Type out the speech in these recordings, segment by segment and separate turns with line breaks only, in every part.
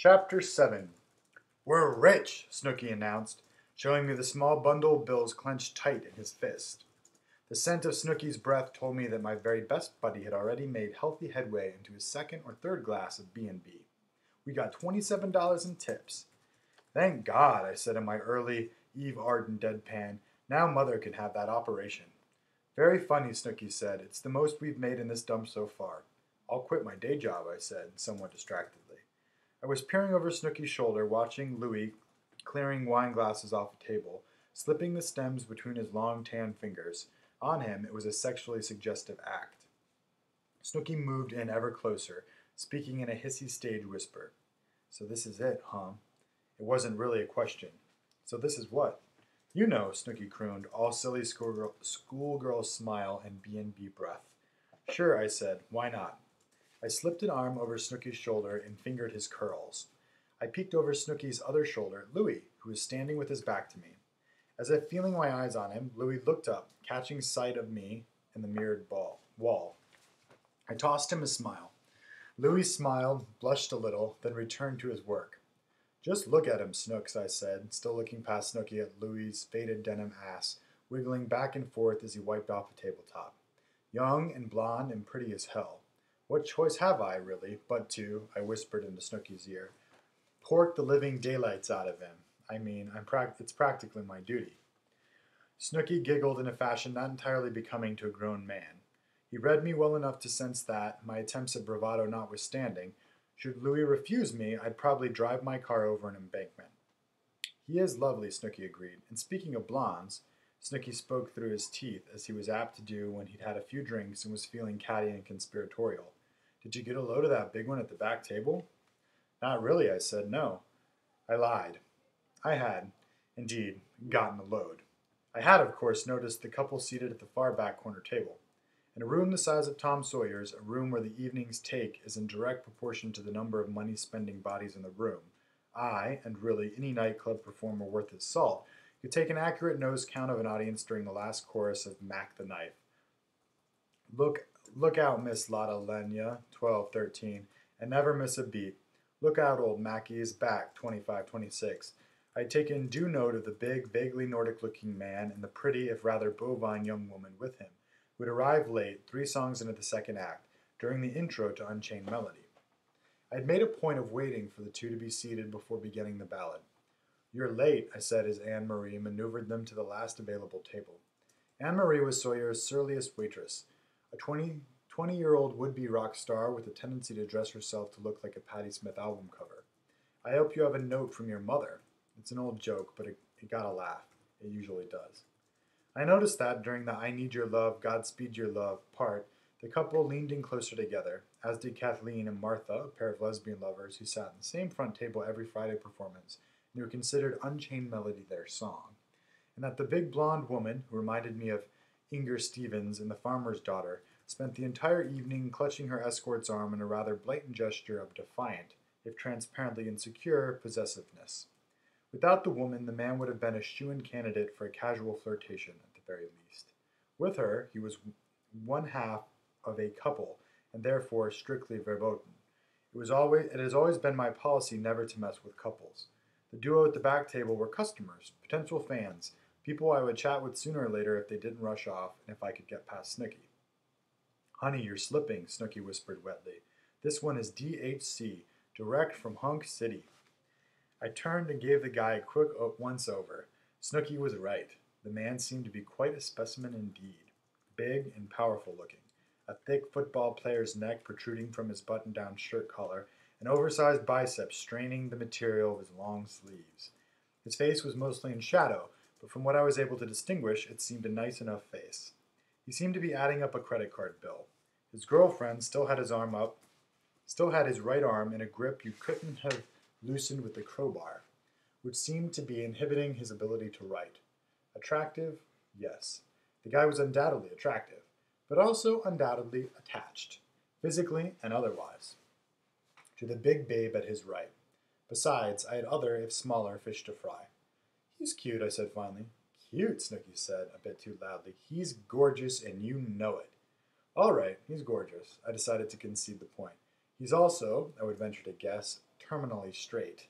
Chapter 7. We're rich, Snooky announced, showing me the small bundle of bills clenched tight in his fist. The scent of Snooky's breath told me that my very best buddy had already made healthy headway into his second or third glass of B&B. We got $27 in tips. Thank God, I said in my early Eve Arden deadpan. Now Mother can have that operation. Very funny, Snooky said. It's the most we've made in this dump so far. I'll quit my day job, I said, somewhat distractedly. I was peering over Snooky's shoulder, watching Louis clearing wine glasses off a table, slipping the stems between his long tan fingers. On him, it was a sexually suggestive act. Snooky moved in ever closer, speaking in a hissy stage whisper. So this is it, huh? It wasn't really a question. So this is what? You know, Snooky crooned, all silly schoolgirl smile and B&B breath. Sure, I said. Why not? I slipped an arm over Snooky's shoulder and fingered his curls. I peeked over Snooky's other shoulder at Louis, who was standing with his back to me. As if feeling my eyes on him, Louis looked up, catching sight of me in the mirrored wall. I tossed him a smile. Louis smiled, blushed a little, then returned to his work. Just look at him, Snooks, I said, still looking past Snooky at Louis's faded denim ass, wiggling back and forth as he wiped off the tabletop. Young and blonde and pretty as hell. What choice have I, really, but to, I whispered into Snooky's ear, pork the living daylights out of him. I mean, it's practically my duty. Snooky giggled in a fashion not entirely becoming to a grown man. He read me well enough to sense that, my attempts at bravado notwithstanding, should Louis refuse me, I'd probably drive my car over an embankment. He is lovely, Snooky agreed. And speaking of blondes, Snooky spoke through his teeth, as he was apt to do when he'd had a few drinks and was feeling catty and conspiratorial. Did you get a load of that big one at the back table? Not really, I said. No. I lied. I had, indeed, gotten a load. I had, of course, noticed the couple seated at the far back corner table. In a room the size of Tom Sawyer's, a room where the evening's take is in direct proportion to the number of money-spending bodies in the room, I, and really any nightclub performer worth his salt, could take an accurate nose count of an audience during the last chorus of Mac the Knife. Look out, Miss Lotta Lenya, 12-13, and never miss a beat. Look out, old Mackie is back, 25-26. I had taken due note of the big, vaguely Nordic-looking man and the pretty, if rather bovine young woman with him, who had arrived late, 3 songs into the second act, during the intro to Unchained Melody. I had made a point of waiting for the two to be seated before beginning the ballad. You're late, I said as Anne-Marie maneuvered them to the last available table. Anne-Marie was Sawyer's surliest waitress, a 20-year-old would-be rock star with a tendency to dress herself to look like a Patti Smith album cover. I hope you have a note from your mother. It's an old joke, but it got a laugh. It usually does. I noticed that during the I Need Your Love, Godspeed Your Love part, the couple leaned in closer together, as did Kathleen and Martha, a pair of lesbian lovers who sat in the same front table every Friday performance and who considered Unchained Melody their song, and that the big blonde woman, who reminded me of Inger Stevens in The Farmer's Daughter, spent the entire evening clutching her escort's arm in a rather blatant gesture of defiant, if transparently insecure, possessiveness. Without the woman, the man would have been a shoo-in candidate for a casual flirtation, at the very least. With her, he was one half of a couple, and therefore strictly verboten. It has always been my policy never to mess with couples. The duo at the back table were customers, potential fans, people I would chat with sooner or later if they didn't rush off, and if I could get past Snooky. Honey, you're slipping, Snooky whispered wetly. This one is DHC, direct from Hunk City. I turned and gave the guy a quick once-over. Snooky was right. The man seemed to be quite a specimen indeed. Big and powerful looking. A thick football player's neck protruding from his button-down shirt collar, and oversized biceps straining the material of his long sleeves. His face was mostly in shadow, but from what I was able to distinguish, it seemed a nice enough face. He seemed to be adding up a credit card bill. His girlfriend still had his right arm in a grip you couldn't have loosened with a crowbar, which seemed to be inhibiting his ability to write. Attractive? Yes. The guy was undoubtedly attractive, but also undoubtedly attached, physically and otherwise, to the big babe at his right. Besides, I had other, if smaller, fish to fry. He's cute, I said finally. Cute, Snooky said, a bit too loudly. He's gorgeous, and you know it. All right, he's gorgeous. I decided to concede the point. He's also, I would venture to guess, terminally straight.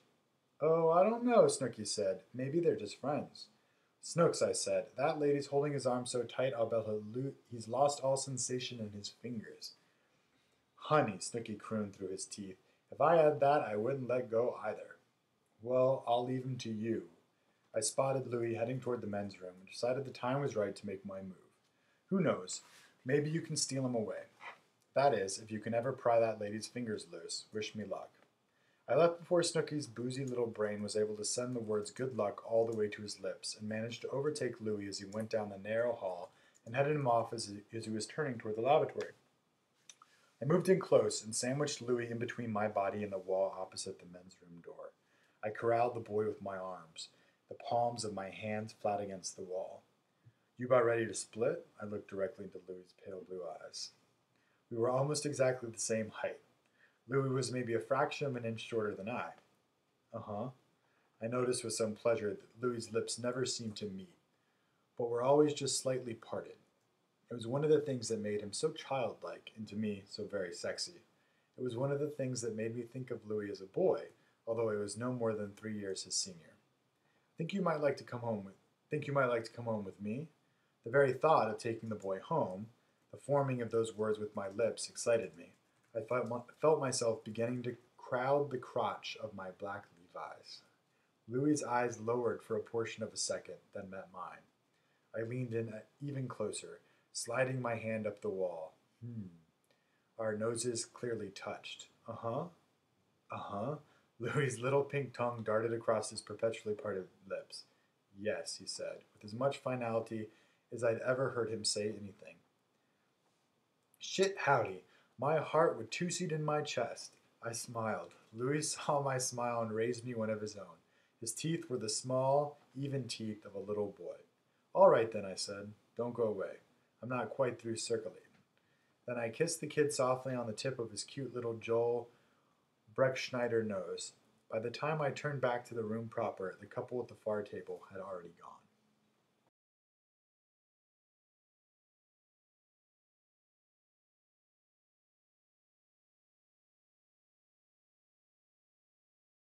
Oh, I don't know, Snooky said. Maybe they're just friends. Snooks, I said, that lady's holding his arm so tight I'll bet he's lost all sensation in his fingers. Honey, Snooky crooned through his teeth, if I had that, I wouldn't let go either. Well, I'll leave him to you. I spotted Louis heading toward the men's room and decided the time was right to make my move. Who knows? Maybe you can steal him away. That is, if you can ever pry that lady's fingers loose. Wish me luck. I left before Snooky's boozy little brain was able to send the words good luck all the way to his lips, and managed to overtake Louis as he went down the narrow hall and headed him off as he was turning toward the lavatory. I moved in close and sandwiched Louis in between my body and the wall opposite the men's room door. I corralled the boy with my arms, the palms of my hands flat against the wall. You about ready to split? I looked directly into Louis's pale blue eyes. We were almost exactly the same height. Louis was maybe a fraction of an inch shorter than I. Uh-huh. I noticed with some pleasure that Louis's lips never seemed to meet, but were always just slightly parted. It was one of the things that made him so childlike, and to me, so very sexy. It was one of the things that made me think of Louis as a boy, although he was no more than 3 years his senior. Think you might like to come home with me? The very thought of taking the boy home, the forming of those words with my lips, excited me. I felt myself beginning to crowd the crotch of my black Levi's. Louis's eyes lowered for a portion of a second, then met mine. I leaned in even closer, sliding my hand up the wall. Our noses clearly touched. Uh-huh. Uh-huh. Louis's little pink tongue darted across his perpetually parted lips. Yes, he said, with as much finality as I'd ever heard him say anything. Shit howdy. My heart would two-seat in my chest. I smiled. Louis saw my smile and raised me one of his own. His teeth were the small, even teeth of a little boy. All right then, I said. Don't go away. I'm not quite through circulating. Then I kissed the kid softly on the tip of his cute little Joel Breckschneider nose. By the time I turned back to the room proper, the couple at the far table had already gone.